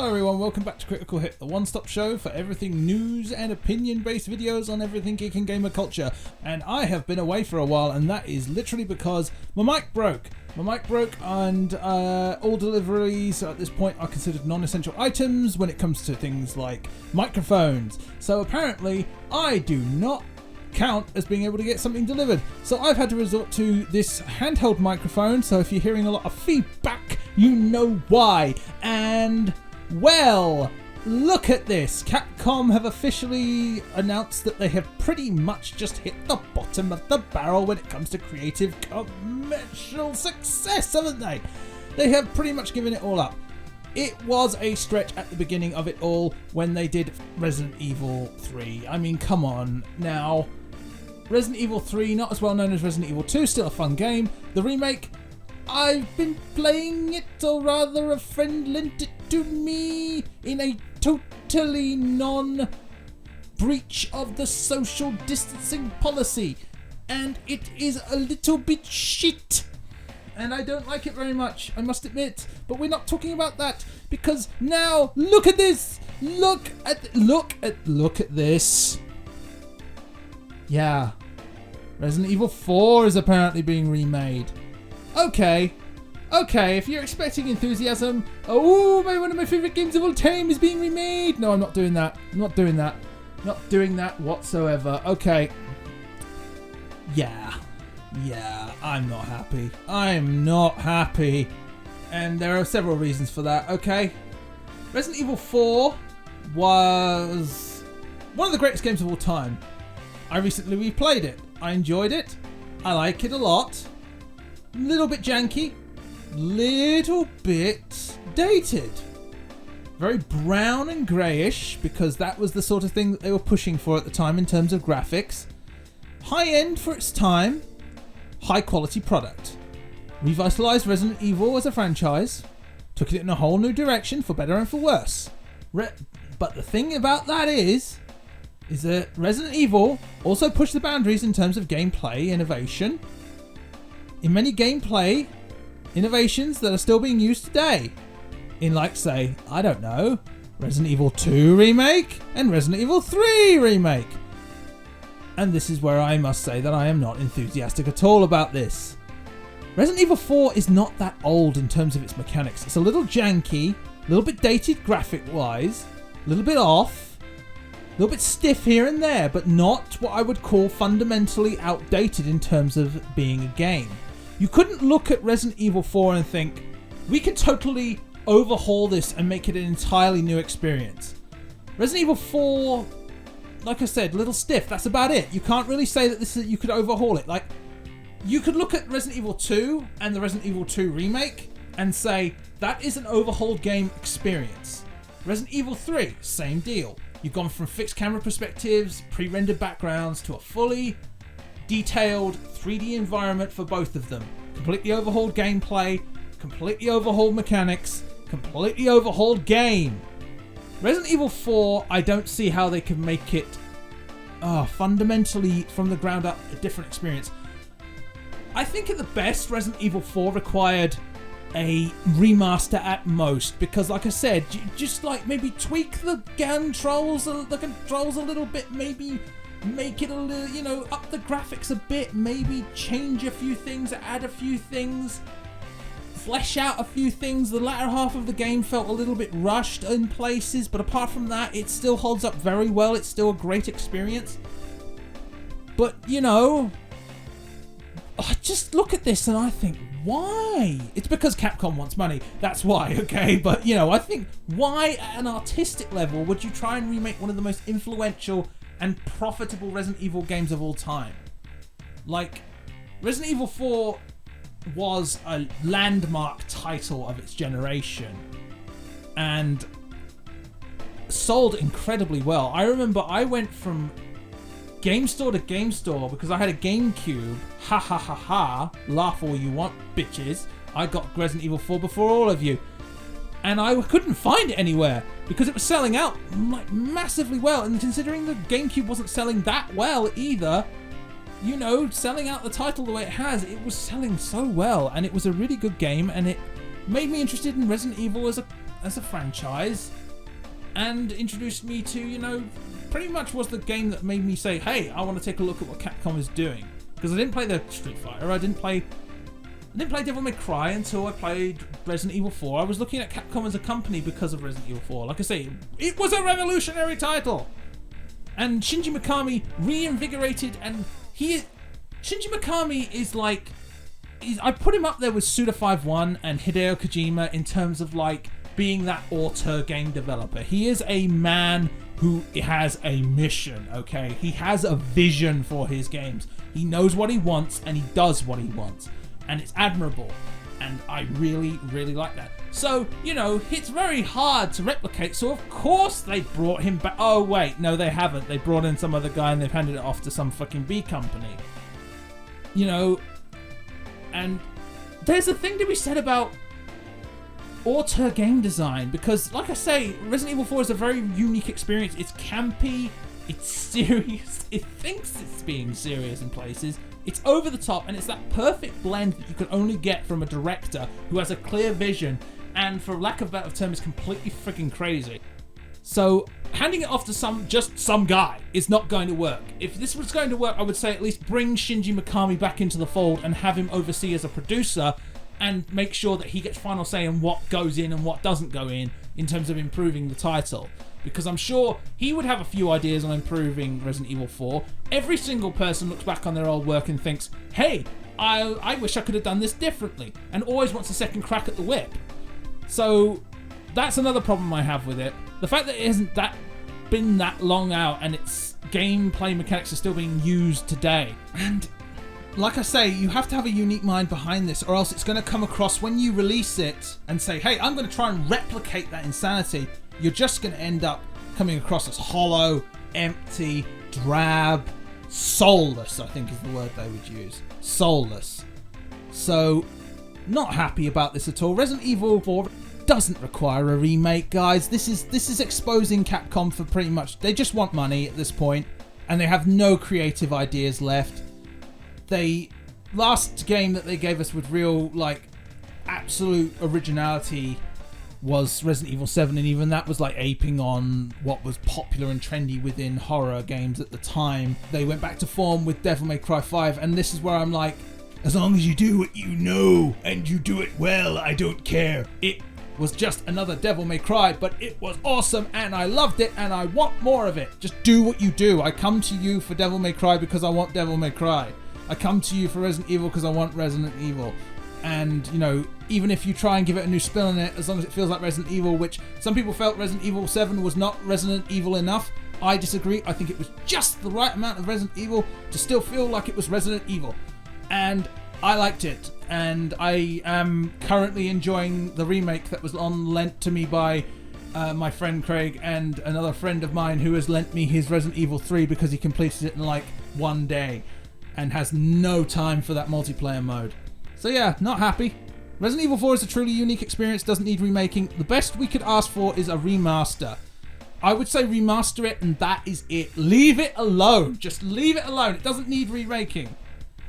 Hello everyone, welcome back to Critical Hit, the one-stop show for everything news and opinion-based videos on everything geek and gamer culture. And I have been away for a while, and that is literally because my mic broke. And all deliveries at this point are considered non-essential items when it comes to things like microphones. So apparently I do not count as being able to get something delivered. So I've had to resort to this handheld microphone, so if you're hearing a lot of feedback, you know why. And, well, look at this. Capcom have officially announced that they have pretty much just hit the bottom of the barrel when it comes to creative commercial success, haven't they? They have pretty much given it all up. It was a stretch at the beginning of it all when they did Resident Evil 3. I mean, come on. Now, Resident Evil 3, not as well known as Resident Evil 2, still a fun game. The remake, I've been playing it, or rather a friend lent it to me in a totally non-breach of the social distancing policy. And it is a little bit shit. And I don't like it very much, I must admit. But we're not talking about that, because now, look at this! Look at this. Yeah. Resident Evil 4 is apparently being remade. Okay, if you're expecting enthusiasm, oh, one of my favourite games of all time is being remade. No, I'm not doing that. Not doing that whatsoever. Okay. Yeah, I'm not happy. And there are several reasons for that, okay? Resident Evil 4 was one of the greatest games of all time. I recently replayed it. I enjoyed it. I like it a lot. Little bit janky. Little bit dated. Very brown and greyish, because that was the sort of thing that they were pushing for at the time in terms of graphics. High end for its time. High quality product. Revitalised Resident Evil as a franchise. Took it in a whole new direction, for better and for worse. But the thing about that is that Resident Evil also pushed the boundaries in terms of gameplay innovation. In many gameplay innovations that are still being used today. In, like, say, I don't know, Resident Evil 2 Remake and Resident Evil 3 Remake. And this is where I must say that I am not enthusiastic at all about this. Resident Evil 4 is not that old in terms of its mechanics. It's a little janky, a little bit dated graphic-wise, a little bit off, a little bit stiff here and there, but not what I would call fundamentally outdated in terms of being a game. You couldn't look at Resident Evil 4 and think, we can totally overhaul this and make it an entirely new experience. Resident Evil 4, like I said, a little stiff, that's about it. You can't really say that you could overhaul it. Like, you could look at Resident Evil 2 and the Resident Evil 2 remake and say, that is an overhauled game experience. Resident Evil 3, same deal. You've gone from fixed camera perspectives, pre-rendered backgrounds, to a fully detailed 3D environment for both of them. Completely overhauled gameplay, completely overhauled mechanics, completely overhauled game. Resident Evil 4, I don't see how they can make it fundamentally from the ground up a different experience. I think at the best, Resident Evil 4 required a remaster at most, because like I said, just like maybe tweak the controls a little bit, maybe make it a little, up the graphics a bit, maybe change a few things, add a few things, flesh out a few things. The latter half of the game felt a little bit rushed in places, but apart from that, it still holds up very well. It's still a great experience. But, I just look at this and I think, why? It's because Capcom wants money. That's why, okay? But, I think, why at an artistic level would you try and remake one of the most influential and profitable Resident Evil games of all time? Like, Resident Evil 4 was a landmark title of its generation and sold incredibly well. I remember I went from game store to game store because I had a GameCube. Ha ha ha ha. Laugh all you want, bitches. I got Resident Evil 4 before all of you. And I couldn't find it anywhere because it was selling out like massively well. And considering the GameCube wasn't selling that well either, selling out the title the way it has, it was selling so well. And it was a really good game, and it made me interested in Resident Evil as a as a franchise and introduced me to, you know, pretty much was the game that made me say, hey, I want to take a look at what Capcom is doing. Because I didn't play the Street Fighter, I didn't play Devil May Cry until I played Resident Evil 4. I was looking at Capcom as a company because of Resident Evil 4. Like I say, it was a revolutionary title. And Shinji Mikami reinvigorated, and Shinji Mikami is like, I put him up there with Suda51 and Hideo Kojima in terms of like being that auteur game developer. He is a man who has a mission, okay? He has a vision for his games. He knows what he wants and he does what he wants. And it's admirable. And I really, really like that. So, you know, it's very hard to replicate. So, of course, they brought him back. Oh, wait. No, they haven't. They brought in some other guy and they've handed it off to some fucking B company. You know, and there's a thing to be said about auteur game design. Because, like I say, Resident Evil 4 is a very unique experience. It's campy. It's serious. It thinks it's being serious in places. It's over the top, and it's that perfect blend that you can only get from a director who has a clear vision and, for lack of a better term, is completely freaking crazy. So handing it off to some guy is not going to work. If this was going to work, I would say at least bring Shinji Mikami back into the fold and have him oversee as a producer and make sure that he gets final say on what goes in and what doesn't go in terms of improving the title. Because I'm sure he would have a few ideas on improving Resident Evil 4. Every single person looks back on their old work and thinks, hey, I wish I could have done this differently, and always wants a second crack at the whip. So that's another problem I have with it. The fact that it hasn't been that long out and its gameplay mechanics are still being used today. And like I say, you have to have a unique mind behind this, or else it's going to come across when you release it and say, hey, I'm going to try and replicate that insanity. You're just going to end up coming across as hollow, empty, drab, soulless, I think is the word they would use. Soulless. So, not happy about this at all. Resident Evil 4 doesn't require a remake, guys. This is exposing Capcom for pretty much... They just want money at this point, and they have no creative ideas left. Last game that they gave us with real, like, absolute originality was Resident Evil 7, and even that was like aping on what was popular and trendy within horror games at the time. They went back to form with Devil May Cry 5, and this is where I'm like, as long as you do what you know and you do it well, I don't care. It was just another Devil May Cry, but it was awesome and I loved it and I want more of it. Just do what you do. I come to you for Devil May Cry because I want Devil May Cry. I come to you for Resident Evil because I want Resident Evil. And, you know, even if you try and give it a new spin on it, as long as it feels like Resident Evil, which some people felt Resident Evil 7 was not Resident Evil enough. I disagree. I think it was just the right amount of Resident Evil to still feel like it was Resident Evil. And I liked it. And I am currently enjoying the remake that was lent to me by my friend Craig and another friend of mine who has lent me his Resident Evil 3 because he completed it in like one day and has no time for that multiplayer mode. So yeah, not happy. Resident Evil 4 is a truly unique experience, doesn't need remaking. The best we could ask for is a remaster. I would say remaster it and that is it. Leave it alone. Just leave it alone. It doesn't need remaking.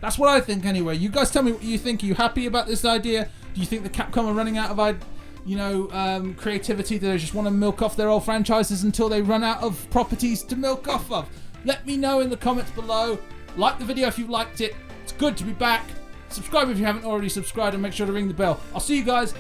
That's what I think anyway. You guys tell me what you think. Are you happy about this idea? Do you think the Capcom are running out of creativity? Do they just want to milk off their old franchises until they run out of properties to milk off of? Let me know in the comments below. Like the video if you liked it. It's good to be back. Subscribe if you haven't already subscribed and make sure to ring the bell. I'll see you guys